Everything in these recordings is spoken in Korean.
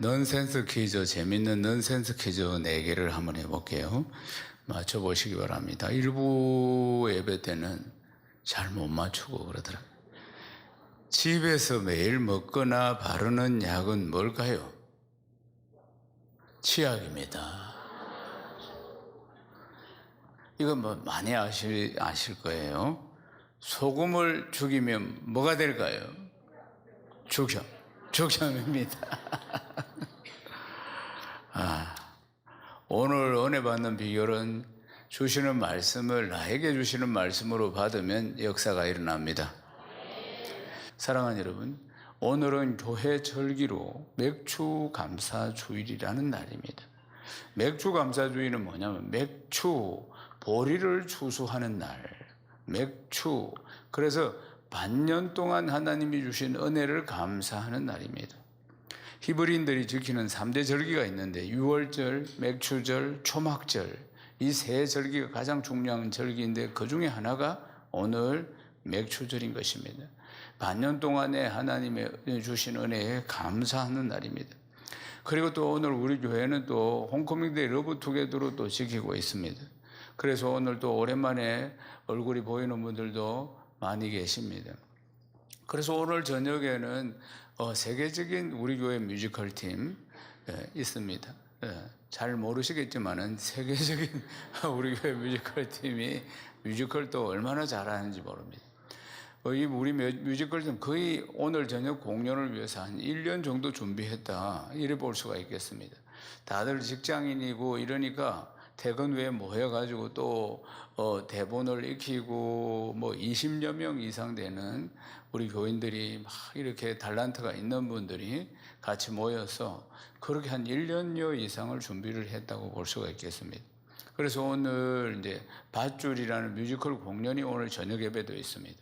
넌센스 퀴즈, 재밌는 넌센스 퀴즈 4개를 한번 해볼게요. 맞춰보시기 바랍니다. 일부 예배 때는 잘 못 맞추고 그러더라고요. 집에서 매일 먹거나 바르는 약은 뭘까요? 치약입니다. 이건 뭐 많이 아실 거예요. 소금을 죽이면 뭐가 될까요? 죽염. 죽염입니다. 오늘 은혜 받는 비결은 주시는 말씀을 나에게 주시는 말씀으로 받으면 역사가 일어납니다. 사랑하는 여러분, 오늘은 교회 절기로 맥주 감사 주일이라는 날입니다. 맥주 감사 주일은 뭐냐면 맥주 보리를 추수하는 날. 맥주. 그래서 반년 동안 하나님이 주신 은혜를 감사하는 날입니다. 히브리인들이 지키는 3대 절기가 있는데 유월절, 맥주절, 초막절 이 세 절기가 가장 중요한 절기인데 그 중에 하나가 오늘 맥주절인 것입니다. 반년 동안에 하나님의 주신 은혜에 감사하는 날입니다. 그리고 또 오늘 우리 교회는 또 홈커밍데이 러브투게더로 또 지키고 있습니다. 그래서 오늘 또 오랜만에 얼굴이 보이는 분들도 많이 계십니다. 그래서 오늘 저녁에는 세계적인 우리 교회 뮤지컬 팀 있습니다. 잘 모르시겠지만은 세계적인 우리 교회 뮤지컬 팀이 뮤지컬도 얼마나 잘하는지 모릅니다. 이 우리 뮤지컬 팀 거의 오늘 저녁 공연을 위해서 한 1년 정도 준비했다 이래 볼 수가 있겠습니다. 다들 직장인이고 이러니까 퇴근 후에 모여가지고 또 대본을 익히고 뭐 20여 명 이상 되는 우리 교인들이 막 이렇게 달란트가 있는 분들이 같이 모여서 그렇게 한 1년여 이상을 준비를 했다고 볼 수가 있겠습니다. 그래서 오늘 이제 밧줄이라는 뮤지컬 공연이 오늘 저녁 예배도 있습니다.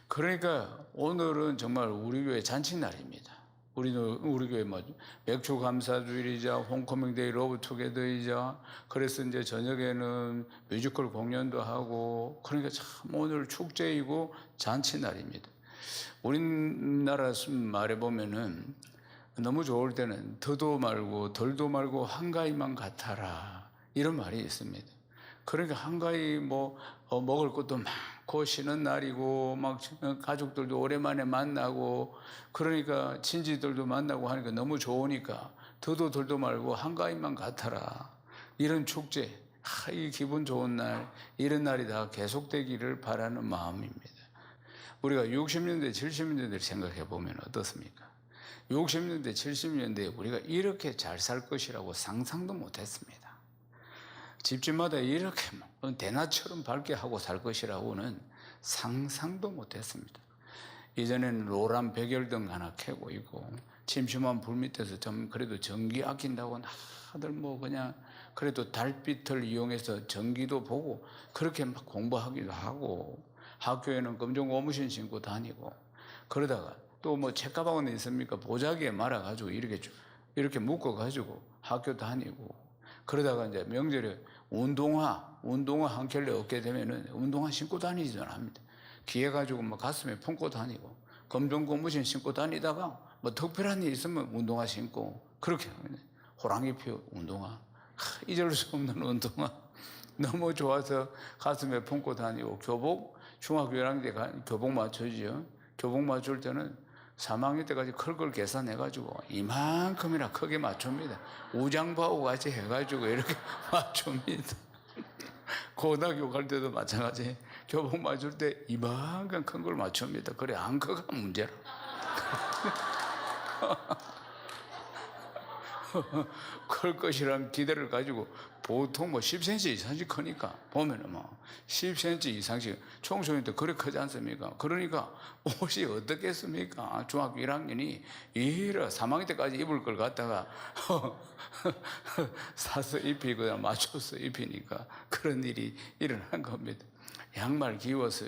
그러니까 오늘은 정말 우리 교회 잔치날입니다. 우리 교회 맥주 감사주일이자 홈커밍데이 러브투게더이자 그래서 이제 저녁에는 뮤지컬 공연도 하고 그러니까 참 오늘 축제이고 잔치날입니다. 우리나라 말해 보면은 너무 좋을 때는 더도 말고 덜도 말고 한가위만 같아라 이런 말이 있습니다. 그러니까 한가위 먹을 것도 많고 쉬는 날이고 막 가족들도 오랜만에 만나고 그러니까 친지들도 만나고 하니까 너무 좋으니까 더도 덜도 말고 한가위만 같아라 이런 축제 이 기분 좋은 날 이런 날이 다 계속되기를 바라는 마음입니다. 우리가 60년대 70년대를 생각해 보면 어떻습니까? 60년대 70년대에 우리가 이렇게 잘 살 것이라고 상상도 못했습니다. 집집마다 이렇게 대낮처럼 밝게 하고 살 것이라고는 상상도 못했습니다. 이전에는 노란 백열등 하나 켜고 있고 침침한 불 밑에서 좀 그래도 전기 아낀다고 다들 그냥 그래도 달빛을 이용해서 전기도 보고 그렇게 막 공부하기도 하고 학교에는 검정 고무신 신고 다니고 그러다가 또 책가방은 있습니까? 보자기에 말아가지고 이렇게 묶어가지고 학교 다니고 그러다가 이제 명절에 운동화 한 켤레 얻게 되면은 운동화 신고 다니지도 않습니다. 귀에 가지고 가슴에 품고 다니고 검정 고무신 신고 다니다가 특별한 일 있으면 운동화 신고 그렇게 합니다. 호랑이표 운동화 잊을 수 없는 운동화 너무 좋아서 가슴에 품고 다니고 교복 중학교 1학년 때 교복 맞춰주죠. 교복 맞출 때는 3학년 때까지 클 걸 계산해가지고 이만큼이나 크게 맞춥니다. 우장바오 같이 해가지고 이렇게 맞춥니다. 고등학교 갈 때도 마찬가지. 교복 맞출 때 이만큼 큰 걸 맞춥니다. 그래 안 커가 문제라. 클 것이라는 기대를 가지고 보통 10cm 이상씩 크니까 보면은 10cm 이상씩 청소년 때 그래 크지 않습니까? 그러니까 옷이 어떻겠습니까? 중학교 1학년이 3학년 때까지 입을 걸 갖다가 사서 입히고 맞춰서 입히니까 그런 일이 일어난 겁니다. 양말 기워서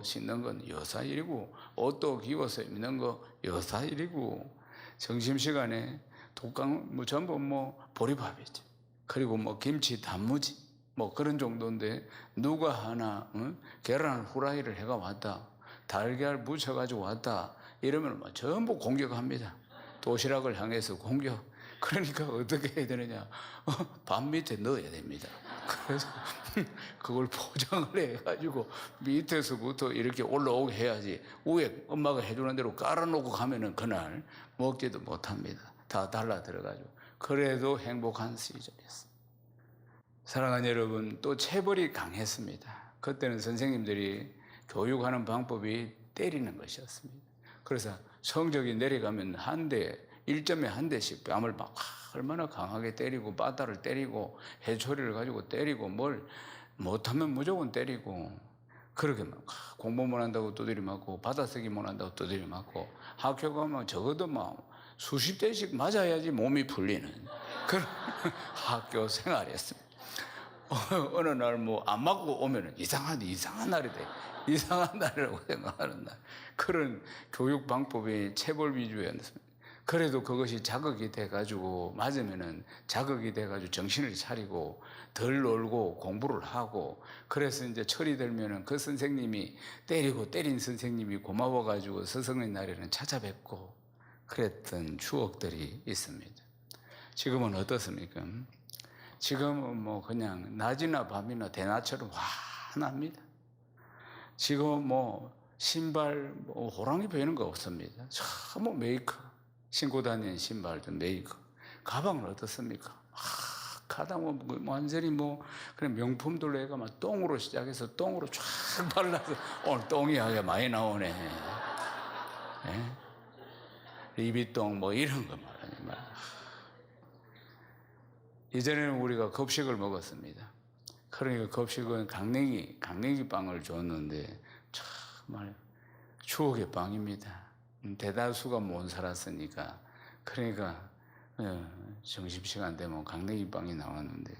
신는 건 여사일이고 옷도 기워서 입는 거 여사일이고 점심시간에 독강 전부 보리밥이죠. 그리고 김치 단무지 그런 정도인데 누가 하나 계란 후라이를 해가 왔다 달걀 묻혀가지고 왔다 이러면 전부 공격합니다. 도시락을 향해서 공격. 그러니까 어떻게 해야 되느냐? 밥 밑에 넣어야 됩니다. 그래서 그걸 포장을 해가지고 밑에서부터 이렇게 올라오게 해야지, 위에 엄마가 해주는 대로 깔아놓고 가면은 그날 먹지도 못합니다. 다 달라 들어가지고. 그래도 행복한 시절이었어요. 사랑하는 여러분, 또 체벌이 강했습니다. 그때는 선생님들이 교육하는 방법이 때리는 것이었습니다. 그래서 성적이 내려가면 한 대, 1점에 한 대씩 뺨을 막 얼마나 강하게 때리고, 바다를 때리고, 해초리를 가지고 때리고, 뭘 못하면 무조건 때리고, 그렇게 막 공부 못한다고 두드려 맞고, 받아쓰기 못한다고 두드려 맞고, 학교 가면 적어도 막 수십 대씩 맞아야지 몸이 풀리는 그런 학교 생활이었습니다. 어느 날 뭐 안 맞고 오면은 이상한 날이 돼. 이상한 날이라고 생각하는 날. 그런 교육 방법이 체벌 위주였습니다. 그래도 그것이 자극이 돼가지고 맞으면은 자극이 돼가지고 정신을 차리고 덜 놀고 공부를 하고, 그래서 이제 철이 들면은 그 선생님이 때리고 때린 선생님이 고마워가지고 스승의 날에는 찾아뵙고 그랬던 추억들이 있습니다. 지금은 어떻습니까? 지금은 뭐 그냥 낮이나 밤이나 대낮처럼 환합니다. 지금 뭐 신발 뭐 호랑이 보이는 거 없습니다. 전부 메이커. 신고 다니는 신발도 메이커. 가방은 어떻습니까? 가다 뭐 완전히 뭐 그냥 명품들로 해가 막 똥으로 시작해서 똥으로 쫙 발라서 오늘 똥이 하게 많이 나오네. 예? 리비똥 뭐 이런 거 말이야. 이전에는 우리가 급식을 먹었습니다. 그러니까 급식은 강냉이 빵을 줬는데 정말 추억의 빵입니다. 대다수가 못 살았으니까. 그러니까 점심시간 되면 강냉이 빵이 나왔는데,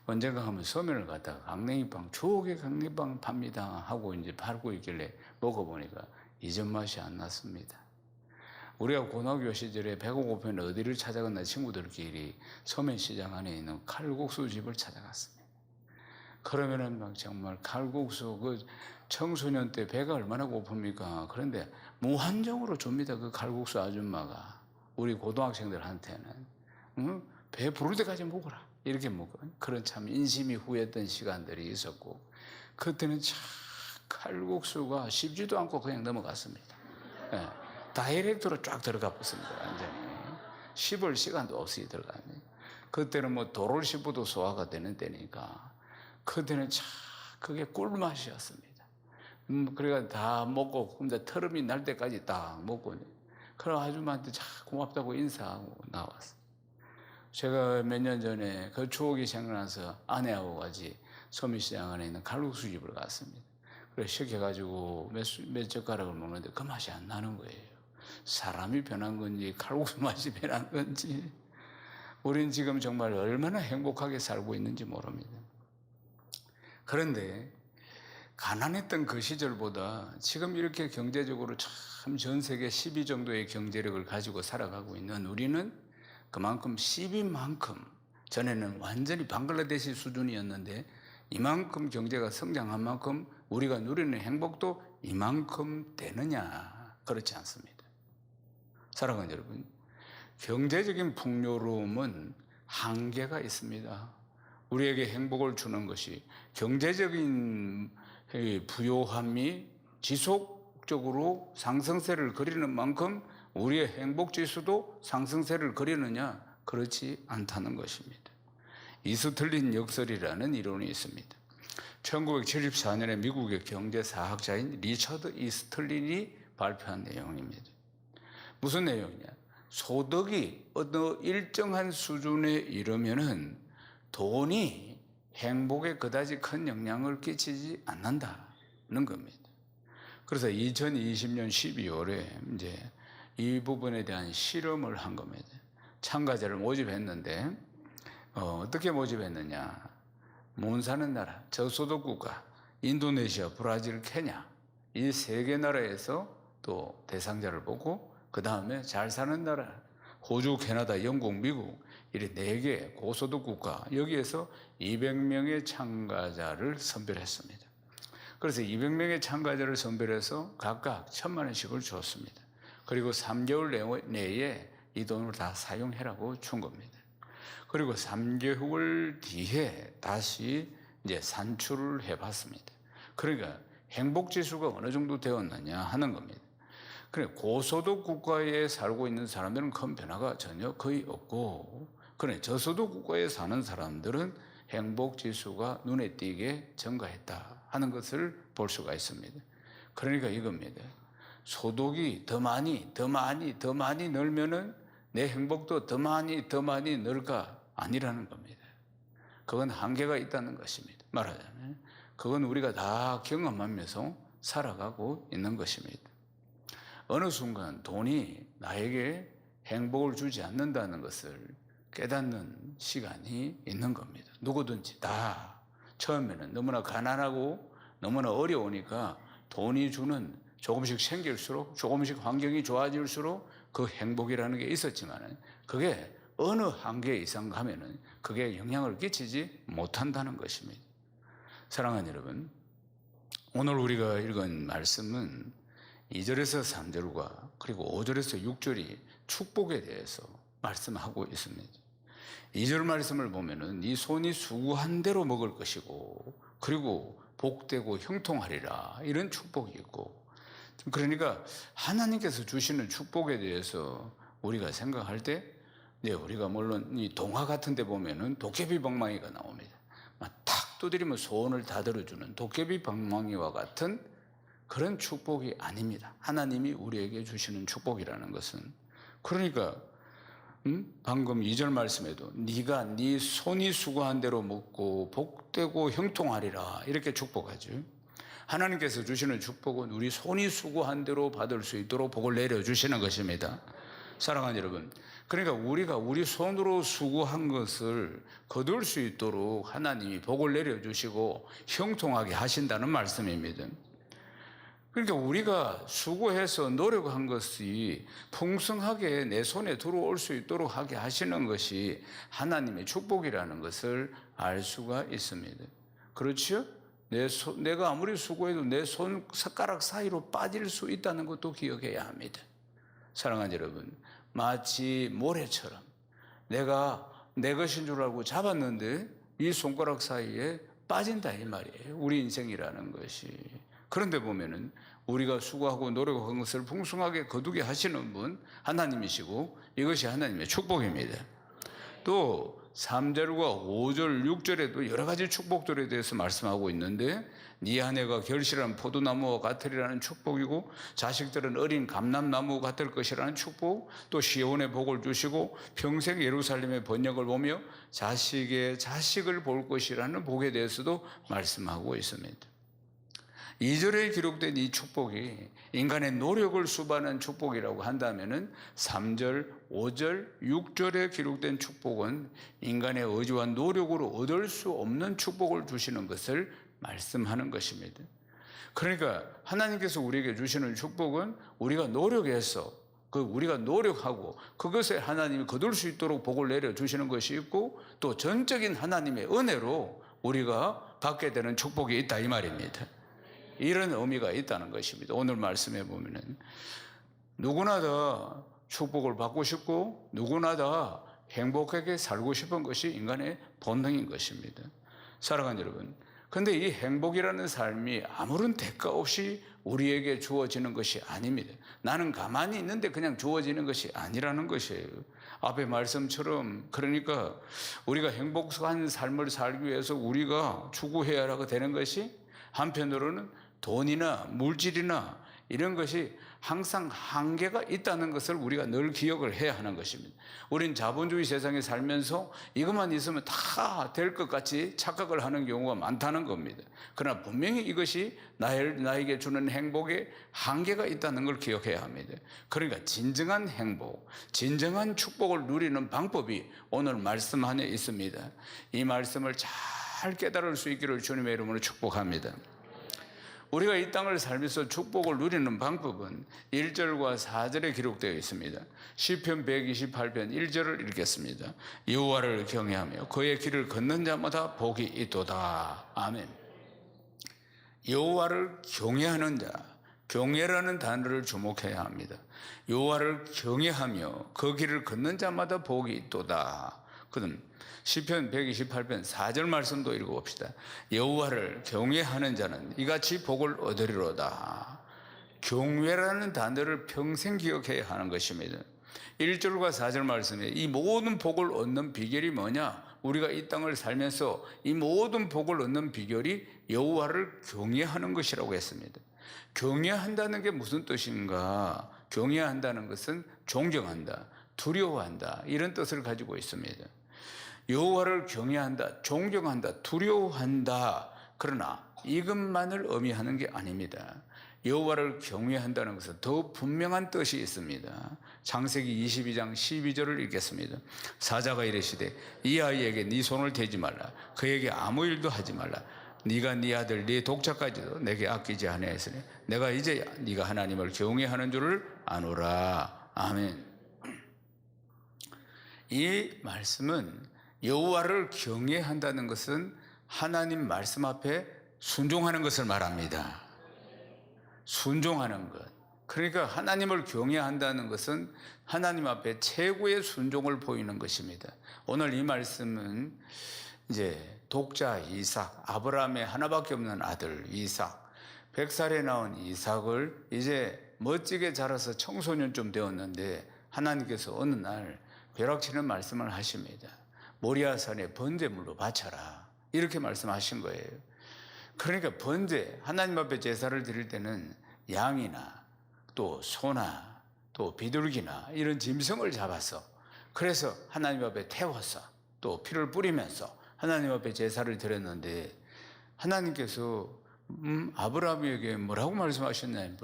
언젠가 하면 서면을 갔다가 강냉이 빵, 추억의 강냉이 빵 팝니다 하고 이제 팔고 있길래 먹어보니까 이전 맛이 안 났습니다. 우리가 고등학교 시절에 배가 고프면 어디를 찾아갔나 친구들끼리 서면시장 안에 있는 칼국수 집을 찾아갔습니다. 그러면은 막 정말 칼국수, 그 청소년 때 배가 얼마나 고픕니까? 그런데 무한정으로 줍니다. 그 칼국수 아줌마가. 우리 고등학생들한테는. 응? 배 부를 때까지 먹어라. 이렇게 먹어. 그런 참 인심이 후했던 시간들이 있었고, 그때는 참 칼국수가 씹지도 않고 그냥 넘어갔습니다. 네. 다이렉트로 쫙 들어가 붙습니다. 완전히. 씹을 시간도 없이 들어갑니다. 그때는 뭐 도를 씹어도 소화가 되는 때니까. 그때는 참 그게 꿀맛이었습니다. 그래가 다 먹고 혼자 터름이 날 때까지 딱 먹고, 그럼 아줌마한테 참 고맙다고 인사하고 나왔어요. 제가 몇 년 전에 그 추억이 생각나서 아내하고 같이 서민시장 안에 있는 칼국수 집을 갔습니다. 그래서 시켜가지고 몇 젓가락을 먹는데 그 맛이 안 나는 거예요. 사람이 변한 건지 칼국수 맛이 변한 건지, 우린 지금 정말 얼마나 행복하게 살고 있는지 모릅니다. 그런데 가난했던 그 시절보다 지금 이렇게 경제적으로 참 전 세계 10위 정도의 경제력을 가지고 살아가고 있는 우리는 그만큼 10위만큼, 전에는 완전히 방글라데시 수준이었는데 이만큼 경제가 성장한 만큼 우리가 누리는 행복도 이만큼 되느냐? 그렇지 않습니다. 사랑하는 여러분, 경제적인 풍요로움은 한계가 있습니다. 우리에게 행복을 주는 것이 경제적인 부요함이 지속적으로 상승세를 그리는 만큼 우리의 행복지수도 상승세를 그리느냐? 그렇지 않다는 것입니다. 이스틀린 역설이라는 이론이 있습니다. 1974년에 미국의 경제사학자인 리처드 이스틀린이 발표한 내용입니다. 무슨 내용이냐? 소득이 어느 일정한 수준에 이르면은 돈이 행복에 그다지 큰 영향을 끼치지 않는다는 겁니다. 그래서 2020년 12월에 이제 이 부분에 대한 실험을 한 겁니다. 참가자를 모집했는데 어떻게 모집했느냐? 못 사는 나라, 저소득 국가, 인도네시아, 브라질, 케냐, 이 세 개 나라에서 또 대상자를 보고, 그 다음에 잘 사는 나라, 호주, 캐나다, 영국, 미국, 이렇게 4개 고소득 국가, 여기에서 200명의 참가자를 선별했습니다. 그래서 200명의 참가자를 선별해서 각각 1,000만 원씩을 줬습니다. 그리고 3개월 내에 이 돈을 다 사용해라고 준 겁니다. 그리고 3개월 뒤에 다시 이제 산출을 해봤습니다. 그러니까 행복지수가 어느 정도 되었느냐 하는 겁니다. 그래, 고소득 국가에 살고 있는 사람들은 큰 변화가 전혀 거의 없고, 그래, 저소득 국가에 사는 사람들은 행복지수가 눈에 띄게 증가했다 하는 것을 볼 수가 있습니다. 그러니까 이겁니다. 소득이 더 많이 늘면은 내 행복도 더 많이 늘까? 아니라는 겁니다. 그건 한계가 있다는 것입니다. 말하자면 그건 우리가 다 경험하면서 살아가고 있는 것입니다. 어느 순간 돈이 나에게 행복을 주지 않는다는 것을 깨닫는 시간이 있는 겁니다. 누구든지 다 처음에는 너무나 가난하고 너무나 어려우니까 돈이 주는 조금씩 생길수록 조금씩 환경이 좋아질수록 그 행복이라는 게 있었지만 그게 어느 한계 이상 가면은 그게 영향을 끼치지 못한다는 것입니다. 사랑하는 여러분, 오늘 우리가 읽은 말씀은 2절에서 3절과 그리고 5절에서 6절이 축복에 대해서 말씀하고 있습니다. 2절 말씀을 보면은 네 손이 수고한 대로 먹을 것이고 그리고 복되고 형통하리라 이런 축복이 있고, 그러니까 하나님께서 주시는 축복에 대해서 우리가 생각할 때 우리가 물론 이 동화 같은 데 보면은 도깨비 방망이가 나옵니다. 탁 두드리면 소원을 다 들어주는 도깨비 방망이와 같은 그런 축복이 아닙니다. 하나님이 우리에게 주시는 축복이라는 것은, 그러니까 방금 2절 말씀에도 네가 네 손이 수고한 대로 먹고 복되고 형통하리라 이렇게 축복하죠. 하나님께서 주시는 축복은 우리 손이 수고한 대로 받을 수 있도록 복을 내려주시는 것입니다. 사랑하는 여러분, 그러니까 우리가 우리 손으로 수고한 것을 거둘 수 있도록 하나님이 복을 내려주시고 형통하게 하신다는 말씀입니다. 그러니까 우리가 수고해서 노력한 것이 풍성하게 내 손에 들어올 수 있도록 하게 하시는 것이 하나님의 축복이라는 것을 알 수가 있습니다. 그렇죠? 내가 아무리 수고해도 내 손가락 사이로 빠질 수 있다는 것도 기억해야 합니다. 사랑하는 여러분, 마치 모래처럼 내가 내 것인 줄 알고 잡았는데 이 손가락 사이에 빠진다 이 말이에요. 우리 인생이라는 것이. 그런데 보면은 우리가 수고하고 노력한 것을 풍성하게 거두게 하시는 분 하나님이시고 이것이 하나님의 축복입니다. 또 3절과 5절, 6절에도 여러 가지 축복들에 대해서 말씀하고 있는데 네 아내가 결실한 포도나무와 같으리라는 축복이고 자식들은 어린 감람나무 같을 것이라는 축복, 또 시온의 복을 주시고 평생 예루살렘의 번영을 보며 자식의 자식을 볼 것이라는 복에 대해서도 말씀하고 있습니다. 2절에 기록된 이 축복이 인간의 노력을 수반한 축복이라고 한다면은 3절, 5절, 6절에 기록된 축복은 인간의 의지와 노력으로 얻을 수 없는 축복을 주시는 것을 말씀하는 것입니다. 그러니까 하나님께서 우리에게 주시는 축복은 우리가 노력해서 우리가 노력하고 그것에 하나님이 거둘 수 있도록 복을 내려주시는 것이 있고 또 전적인 하나님의 은혜로 우리가 받게 되는 축복이 있다 이 말입니다. 이런 의미가 있다는 것입니다. 오늘 말씀해 보면은 누구나 다 축복을 받고 싶고 누구나 다 행복하게 살고 싶은 것이 인간의 본능인 것입니다. 사랑하는 여러분, 그런데 이 행복이라는 삶이 아무런 대가 없이 우리에게 주어지는 것이 아닙니다. 나는 가만히 있는데 그냥 주어지는 것이 아니라는 것이에요. 앞에 말씀처럼 그러니까 우리가 행복한 삶을 살기 위해서 우리가 추구해야 하게 되는 것이 한편으로는 돈이나 물질이나 이런 것이 항상 한계가 있다는 것을 우리가 늘 기억을 해야 하는 것입니다. 우린 자본주의 세상에 살면서 이것만 있으면 다 될 것 같이 착각을 하는 경우가 많다는 겁니다. 그러나 분명히 이것이 나에게 주는 행복에 한계가 있다는 걸 기억해야 합니다. 그러니까 진정한 행복, 진정한 축복을 누리는 방법이 오늘 말씀 안에 있습니다. 이 말씀을 잘 깨달을 수 있기를 주님의 이름으로 축복합니다. 우리가 이 땅을 살면서 축복을 누리는 방법은 1절과 4절에 기록되어 있습니다. 시편 128편 1절을 읽겠습니다. 여호와를 경외하며 그의 길을 걷는 자마다 복이 있도다. 아멘. 여호와를 경외하는 자, 경외라는 단어를 주목해야 합니다. 여호와를 경외하며 그 길을 걷는 자마다 복이 있도다. 그럼 시편 128편 4절 말씀도 읽어봅시다. 여호와를 경외하는 자는 이같이 복을 얻으리로다. 경외라는 단어를 평생 기억해야 하는 것입니다. 1절과 4절 말씀에 이 모든 복을 얻는 비결이 뭐냐? 우리가 이 땅을 살면서 이 모든 복을 얻는 비결이 여호와를 경외하는 것이라고 했습니다. 경외한다는 게 무슨 뜻인가? 경외한다는 것은 존경한다, 두려워한다, 이런 뜻을 가지고 있습니다. 여호와를 경외한다, 존경한다, 두려워한다. 그러나 이것만을 의미하는 게 아닙니다. 여호와를 경외한다는 것은 더 분명한 뜻이 있습니다. 창세기 22장 12절을 읽겠습니다. 사자가 이르시되 이 아이에게 네 손을 대지 말라. 그에게 아무 일도 하지 말라. 네가 네 아들 네 독자까지도 내게 아끼지 아니하였으니 내가 이제 네가 하나님을 경외하는 줄을 아노라. 아멘. 이 말씀은 여호와를 경외한다는 것은 하나님 말씀 앞에 순종하는 것을 말합니다. 순종하는 것. 그러니까 하나님을 경외한다는 것은 하나님 앞에 최고의 순종을 보이는 것입니다. 오늘 이 말씀은 이제 독자 이삭, 아브라함의 하나밖에 없는 아들 이삭, 100살에 나온 이삭을 이제 멋지게 자라서 청소년쯤 되었는데 하나님께서 어느 날 벼락치는 말씀을 하십니다. 모리아산에 번제물로 바쳐라. 이렇게 말씀하신 거예요. 그러니까 번제, 하나님 앞에 제사를 드릴 때는 양이나 또 소나 또 비둘기나 이런 짐승을 잡아서 그래서 하나님 앞에 태워서 또 피를 뿌리면서 하나님 앞에 제사를 드렸는데 하나님께서 아브라함에게 뭐라고 말씀하셨냐면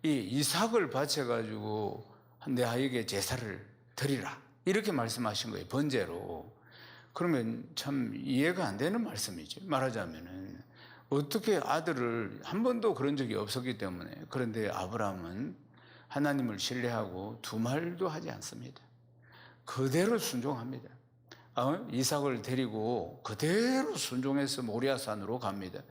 이 이삭을 바쳐가지고 내 아이에게 제사를 드리라 이렇게 말씀하신 거예요. 번제로. 그러면 참 이해가 안 되는 말씀이죠. 말하자면은 어떻게 아들을 한 번도 그런 적이 없었기 때문에. 그런데 아브라함은 하나님을 신뢰하고 두 말도 하지 않습니다. 그대로 순종합니다. 이삭을 데리고 그대로 순종해서 모리아산으로 갑니다.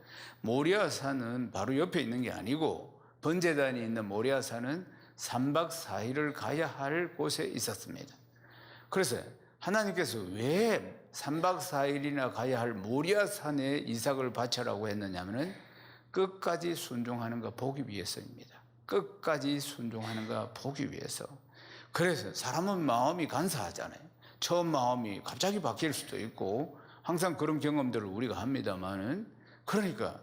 모리아산은 바로 옆에 있는 게 아니고 번제단이 있는 모리아산은 3박 4일을 가야 할 곳에 있었습니다. 그래서 하나님께서 왜 3박 4일이나 가야 할 모리아산에 이삭을 바쳐라고 했느냐면 끝까지 순종하는 거 보기 위해서입니다. 끝까지 순종하는 거 보기 위해서. 그래서 사람은 마음이 간사하잖아요. 처음 마음이 갑자기 바뀔 수도 있고 항상 그런 경험들을 우리가 합니다만은 그러니까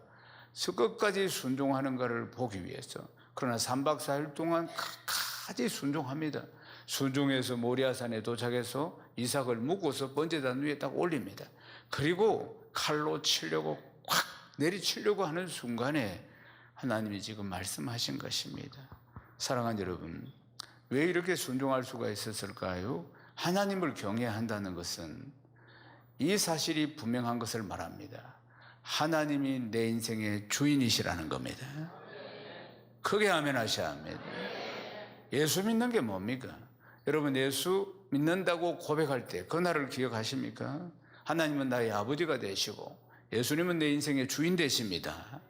끝까지 순종하는 것을 보기 위해서. 그러나 3박 4일 동안 끝까지 순종합니다. 순종해서 모리아산에 도착해서 이삭을 묶어서 번제단 위에 딱 올립니다. 그리고 칼로 치려고 확 내리치려고 하는 순간에 하나님이 지금 말씀하신 것입니다. 사랑하는 여러분, 왜 이렇게 순종할 수가 있었을까요? 하나님을 경외한다는 것은 이 사실이 분명한 것을 말합니다. 하나님이 내 인생의 주인이시라는 겁니다. 크게 아멘 하셔야 합니다. 예수 믿는 게 뭡니까? 여러분 예수 믿는다고 고백할 때 그날을 기억하십니까? 하나님은 나의 아버지가 되시고 예수님은 내 인생의 주인 되십니다.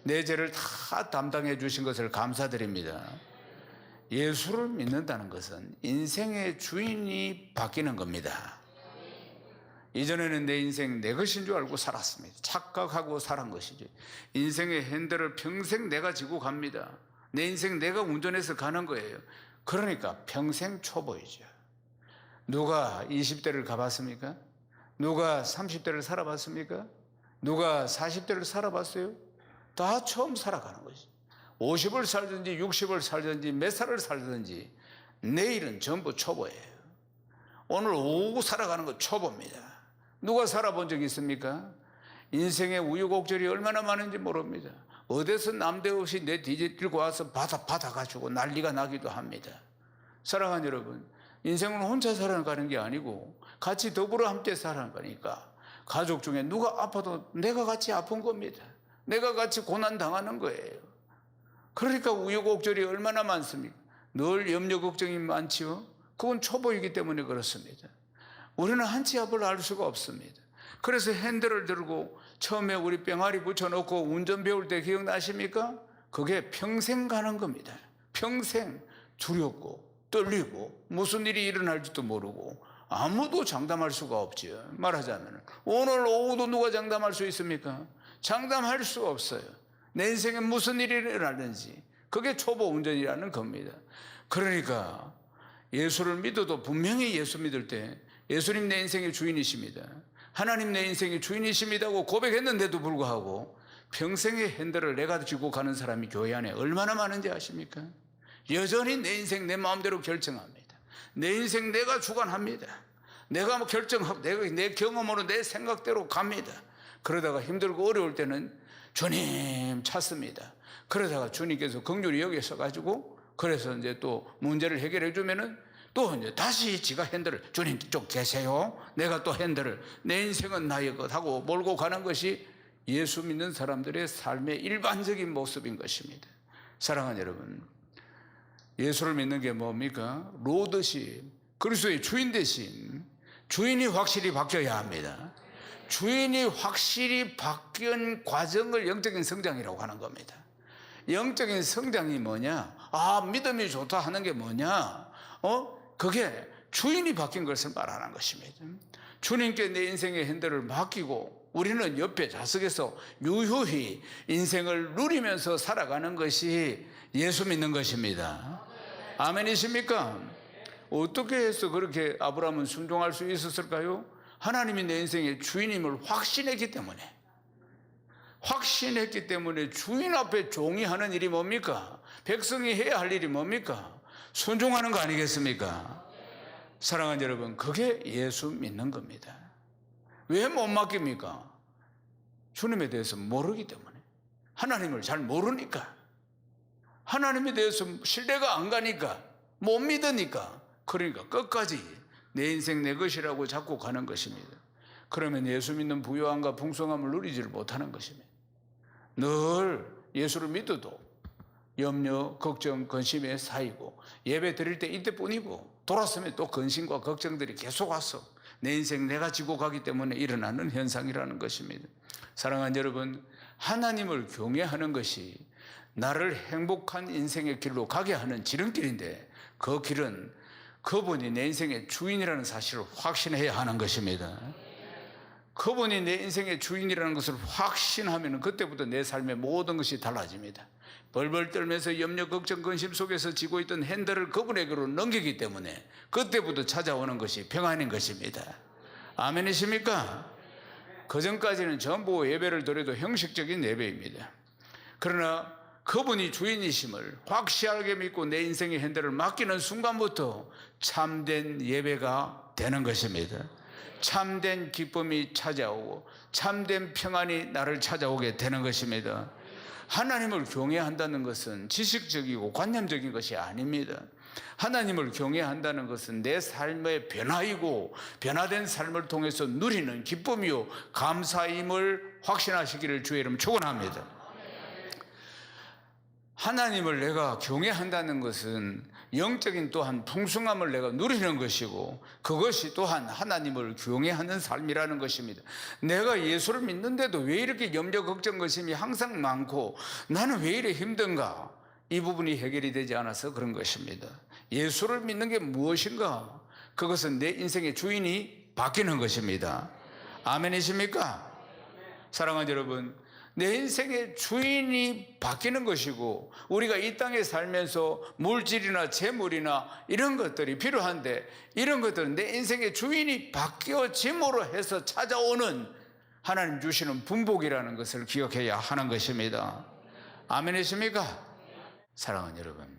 내 죄를 다 담당해 주신 것을 감사드립니다. 예수를 믿는다는 것은 인생의 주인이 바뀌는 겁니다. 이전에는 내 인생 내 것인 줄 알고 살았습니다. 착각하고 살은 것이죠. 인생의 핸들을 평생 내가 지고 갑니다. 내 인생 내가 운전해서 가는 거예요. 그러니까 평생 초보이죠. 누가 20대를 가봤습니까? 누가 30대를 살아봤습니까? 누가 40대를 살아봤어요? 다 처음 살아가는 거지. 50을 살든지 60을 살든지 몇 살을 살든지 내일은 전부 초보예요. 오늘 오고 살아가는 건 초보입니다. 누가 살아본 적이 있습니까? 인생의 우유곡절이 얼마나 많은지 모릅니다. 어디서 남대없이 내 뒤에 들고 와서 받아가지고 난리가 나기도 합니다. 사랑하는 여러분, 인생은 혼자 살아가는 게 아니고 같이 더불어 함께 살아가니까 가족 중에 누가 아파도 내가 같이 아픈 겁니다. 내가 같이 고난당하는 거예요. 그러니까 우여곡절이 얼마나 많습니까? 늘 염려 걱정이 많지요. 그건 초보이기 때문에 그렇습니다. 우리는 한치 앞을 알 수가 없습니다. 그래서 핸들을 들고 처음에 우리 병아리 붙여놓고 운전 배울 때 기억나십니까? 그게 평생 가는 겁니다. 평생 두렵고 떨리고 무슨 일이 일어날지도 모르고 아무도 장담할 수가 없지요. 말하자면 오늘 오후도 누가 장담할 수 있습니까? 장담할 수 없어요. 내 인생에 무슨 일이 일어나는지. 그게 초보 운전이라는 겁니다. 그러니까 예수를 믿어도 분명히 예수 믿을 때 예수님 내 인생의 주인이십니다. 하나님 내 인생의 주인이십니다고 고백했는데도 불구하고 평생의 핸들을 내가 쥐고 가는 사람이 교회 안에 얼마나 많은지 아십니까? 여전히 내 인생 내 마음대로 결정합니다. 내 인생 내가 주관합니다. 내가 뭐 결정하고 내 경험으로 내 생각대로 갑니다. 그러다가 힘들고 어려울 때는 주님 찾습니다. 그러다가 주님께서 긍휼히 여기서 가지고 그래서 이제 또 문제를 해결해 주면은 또 이제 다시 지가 핸들을 주님 좀 계세요. 내가 또 핸들을 내 인생은 나의 것 하고 몰고 가는 것이 예수 믿는 사람들의 삶의 일반적인 모습인 것입니다. 사랑하는 여러분, 예수를 믿는 게 뭡니까? 로드십, 그리스도의 주인 대신 주인이 확실히 바뀌어야 합니다. 주인이 확실히 바뀐 과정을 영적인 성장이라고 하는 겁니다. 영적인 성장이 뭐냐? 믿음이 좋다 하는 게 뭐냐? 그게 주인이 바뀐 것을 말하는 것입니다. 주님께 내 인생의 핸들을 맡기고 우리는 옆에 좌석에서 유유히 인생을 누리면서 살아가는 것이 예수 믿는 것입니다. 아멘이십니까? 어떻게 해서 그렇게 아브라함은 순종할 수 있었을까요? 하나님이 내 인생의 주인임을 확신했기 때문에 주인 앞에 종이 하는 일이 뭡니까? 백성이 해야 할 일이 뭡니까? 순종하는 거 아니겠습니까? 사랑하는 여러분, 그게 예수 믿는 겁니다. 왜 못 맡깁니까? 주님에 대해서 모르기 때문에. 하나님을 잘 모르니까. 하나님에 대해서 신뢰가 안 가니까. 못 믿으니까. 그러니까 끝까지 내 인생 내 것이라고 자꾸 가는 것입니다. 그러면 예수 믿는 부요함과 풍성함을 누리지를 못하는 것입니다. 늘 예수를 믿어도 염려, 걱정, 근심에 쌓이고 예배 드릴 때 이때뿐이고 돌았으면 또 근심과 걱정들이 계속 와서 내 인생 내가 지고 가기 때문에 일어나는 현상이라는 것입니다. 사랑하는 여러분, 하나님을 경외하는 것이 나를 행복한 인생의 길로 가게 하는 지름길인데 그 길은 그분이 내 인생의 주인이라는 사실을 확신해야 하는 것입니다. 그분이 내 인생의 주인이라는 것을 확신하면 그때부터 내 삶의 모든 것이 달라집니다. 벌벌 떨면서 염려, 걱정, 근심 속에서 지고 있던 핸들을 그분에게로 넘기기 때문에 그때부터 찾아오는 것이 평안인 것입니다. 아멘이십니까? 그전까지는 전부 예배를 드려도 형식적인 예배입니다. 그러나 그분이 주인이심을 확실하게 믿고 내 인생의 핸들을 맡기는 순간부터 참된 예배가 되는 것입니다. 참된 기쁨이 찾아오고 참된 평안이 나를 찾아오게 되는 것입니다. 하나님을 경외한다는 것은 지식적이고 관념적인 것이 아닙니다. 하나님을 경외한다는 것은 내 삶의 변화이고 변화된 삶을 통해서 누리는 기쁨이요 감사임을 확신하시기를 주의 이름 축원합니다. 하나님을 내가 경외한다는 것은 영적인 또한 풍성함을 내가 누리는 것이고 그것이 또한 하나님을 경외하는 삶이라는 것입니다. 내가 예수를 믿는데도 왜 이렇게 염려, 걱정, 근심이 항상 많고 나는 왜 이렇게 힘든가? 이 부분이 해결이 되지 않아서 그런 것입니다. 예수를 믿는 게 무엇인가? 그것은 내 인생의 주인이 바뀌는 것입니다. 아멘이십니까? 사랑하는 여러분, 내 인생의 주인이 바뀌는 것이고 우리가 이 땅에 살면서 물질이나 재물이나 이런 것들이 필요한데 이런 것들은 내 인생의 주인이 바뀌어짐으로 해서 찾아오는 하나님 주시는 분복이라는 것을 기억해야 하는 것입니다. 아멘이십니까? 사랑하는 여러분,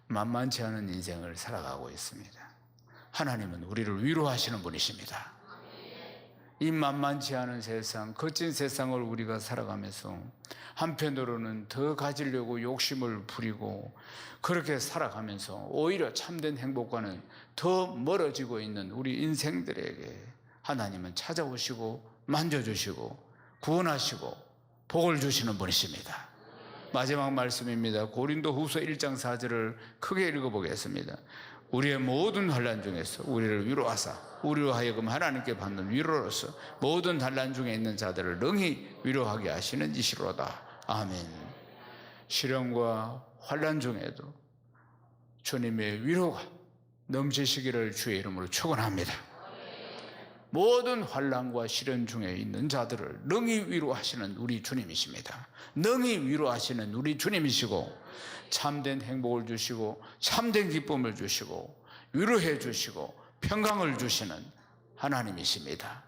만만치 않은 인생을 살아가고 있습니다. 하나님은 우리를 위로하시는 분이십니다. 이 만만치 않은 세상, 거친 세상을 우리가 살아가면서 한편으로는 더 가지려고 욕심을 부리고 그렇게 살아가면서 오히려 참된 행복과는 더 멀어지고 있는 우리 인생들에게 하나님은 찾아오시고 만져주시고 구원하시고 복을 주시는 분이십니다. 마지막 말씀입니다. 고린도 후서 1장 4절을 크게 읽어보겠습니다. 우리의 모든 환난 중에서 우리를 위로하사 우리로 하여금 하나님께 받는 위로로서 모든 환난 중에 있는 자들을 능히 위로하게 하시는 이시로다. 아멘. 시련과 환난 중에도 주님의 위로가 넘치시기를 주의 이름으로 축원합니다. 모든 환난과 시련 중에 있는 자들을 능히 위로하시는 우리 주님이십니다. 능히 위로하시는 우리 주님이시고 참된 행복을 주시고 참된 기쁨을 주시고 위로해 주시고 평강을 주시는 하나님이십니다.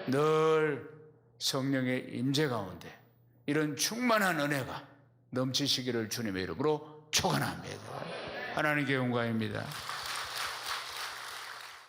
늘 성령의 임재 가운데 이런 충만한 은혜가 넘치시기를 주님의 이름으로 축원합니다. 하나님께 영광입니다.